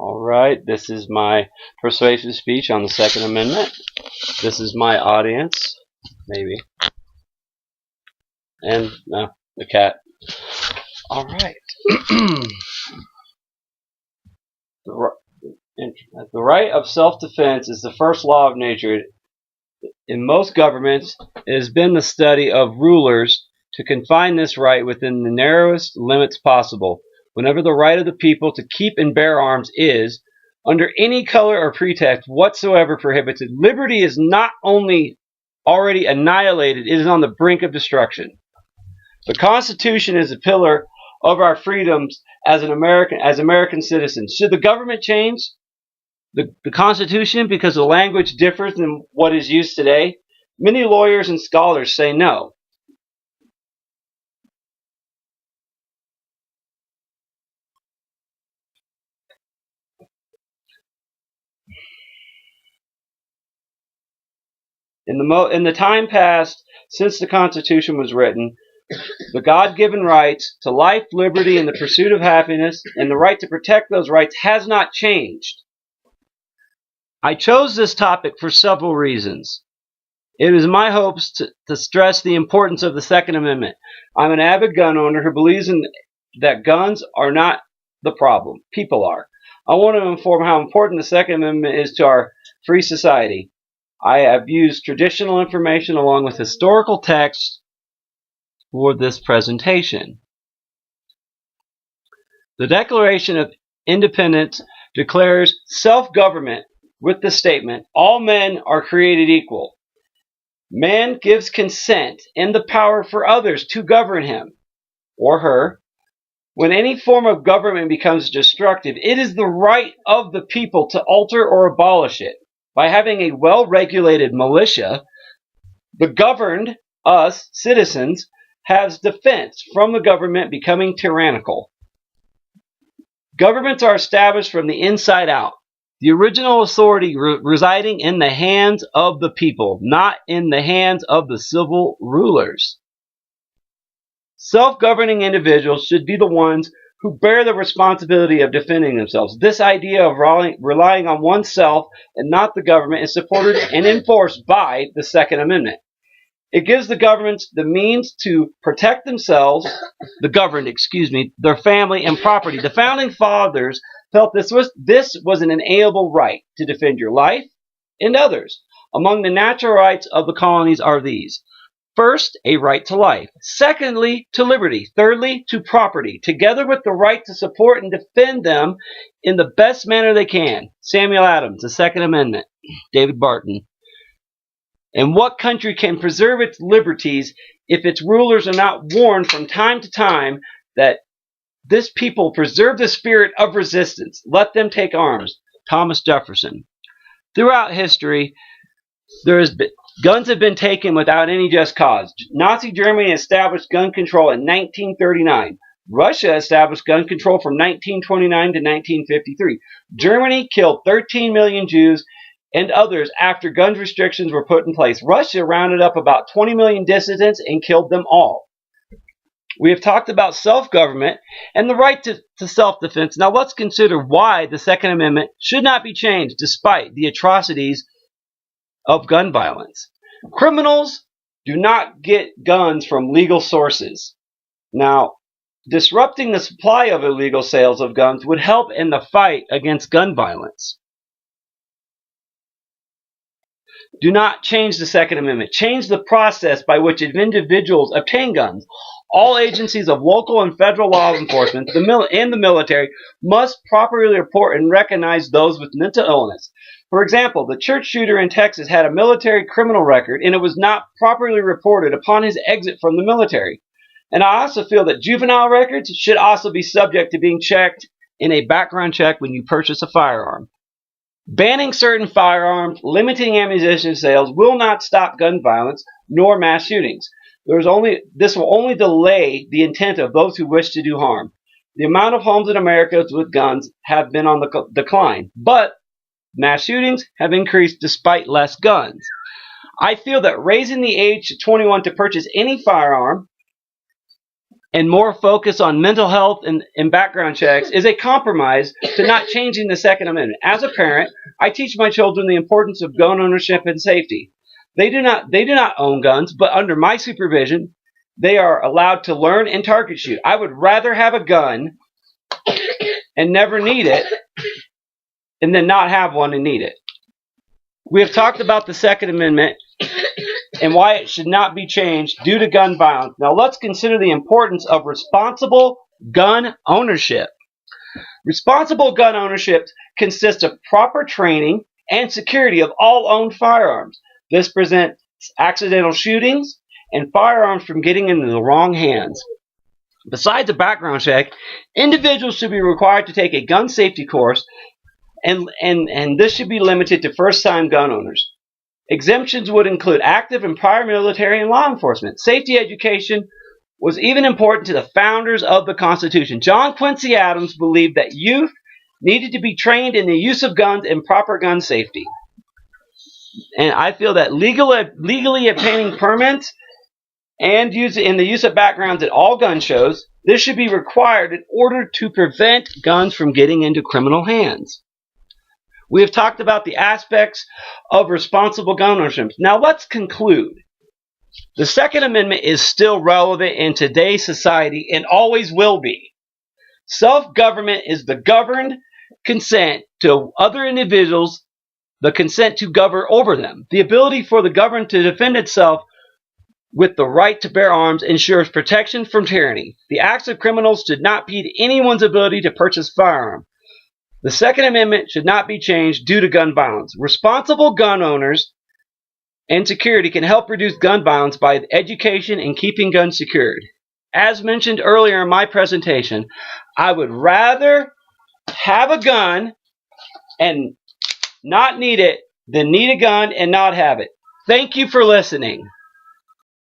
All right, this is my persuasive speech on the Second Amendment. This is my audience, maybe. And, no, the cat. All right. The right of self-defense is the first law of nature. In most governments, it has been the study of rulers to confine this right within the narrowest limits possible. Whenever the right of the people to keep and bear arms is, under any color or pretext whatsoever, prohibited, liberty is not only already annihilated, it is on the brink of destruction. The Constitution is a pillar of our freedoms as American citizens. Should the government change the Constitution because the language differs than what is used today? Many lawyers and scholars say no. In the time past, since the Constitution was written, the God-given rights to life, liberty, and the pursuit of happiness, and the right to protect those rights has not changed. I chose this topic for several reasons. It is my hopes to stress the importance of the Second Amendment. I'm an avid gun owner who believes that guns are not the problem. People are. I want to inform how important the Second Amendment is to our free society. I have used traditional information along with historical texts for this presentation. The Declaration of Independence declares self-government with the statement, all men are created equal. Man gives consent and the power for others to govern him or her. When any form of government becomes destructive, it is the right of the people to alter or abolish it. By having a well-regulated militia, the governed, us, citizens, has defense from the government becoming tyrannical. Governments are established from the inside out. The original authority residing in the hands of the people, not in the hands of the civil rulers. Self-governing individuals should be the ones who bear the responsibility of defending themselves. This idea of relying on oneself and not the government is supported and enforced by the Second Amendment. It gives the governments the means to protect themselves, their family and property. The Founding Fathers felt this was an inalienable right to defend your life and others. Among the natural rights of the colonies are these. First, a right to life. Secondly, to liberty. Thirdly, to property, together with the right to support and defend them in the best manner they can. Samuel Adams, the Second Amendment. David Barton. And what country can preserve its liberties if its rulers are not warned from time to time that this people preserve the spirit of resistance? Let them take arms. Thomas Jefferson. Throughout history, guns have been taken without any just cause. Nazi Germany established gun control in 1939. Russia established gun control from 1929 to 1953. Germany killed 13 million Jews and others after gun restrictions were put in place. Russia rounded up about 20 million dissidents and killed them all. We have talked about self-government and the right to self-defense. Now let's consider why the Second Amendment should not be changed despite the atrocities of gun violence. Criminals do not get guns from legal sources. Now, disrupting the supply of illegal sales of guns would help in the fight against gun violence. Do not change the Second Amendment. Change the process by which individuals obtain guns. All agencies of local and federal law enforcement and the military must properly report and recognize those with mental illness. For example, the church shooter in Texas had a military criminal record and it was not properly reported upon his exit from the military. And I also feel that juvenile records should also be subject to being checked in a background check when you purchase a firearm. Banning certain firearms, limiting ammunition sales will not stop gun violence nor mass shootings. This will only delay the intent of those who wish to do harm. The amount of homes in America with guns have been on the decline, but mass shootings have increased despite less guns. I feel that raising the age to 21 to purchase any firearm and more focus on mental health and background checks is a compromise to not changing the Second Amendment. As a parent, I teach my children the importance of gun ownership and safety. They do not own guns, but under my supervision, they are allowed to learn and target shoot. I would rather have a gun and never need it and then not have one and need it. We have talked about the Second Amendment and why it should not be changed due to gun violence. Now let's consider the importance of responsible gun ownership. Responsible gun ownership consists of proper training and security of all owned firearms. This prevents accidental shootings and firearms from getting into the wrong hands. Besides a background check, individuals should be required to take a gun safety course, and this should be limited to first-time gun owners. Exemptions would include active and prior military and law enforcement. Safety education was even important to the founders of the Constitution. John Quincy Adams believed that youth needed to be trained in the use of guns and proper gun safety. And I feel that legally obtaining permits and in the use of backgrounds at all gun shows, this should be required in order to prevent guns from getting into criminal hands. We have talked about the aspects of responsible gun ownership. Now let's conclude. The Second Amendment is still relevant in today's society and always will be. Self-government is the governed consent to other individuals, the consent to govern over them. The ability for the governed to defend itself with the right to bear arms ensures protection from tyranny. The acts of criminals should not impede anyone's ability to purchase firearms. The Second Amendment should not be changed due to gun violence. Responsible gun owners and security can help reduce gun violence by education and keeping guns secured. As mentioned earlier in my presentation, I would rather have a gun and not need it than need a gun and not have it. Thank you for listening.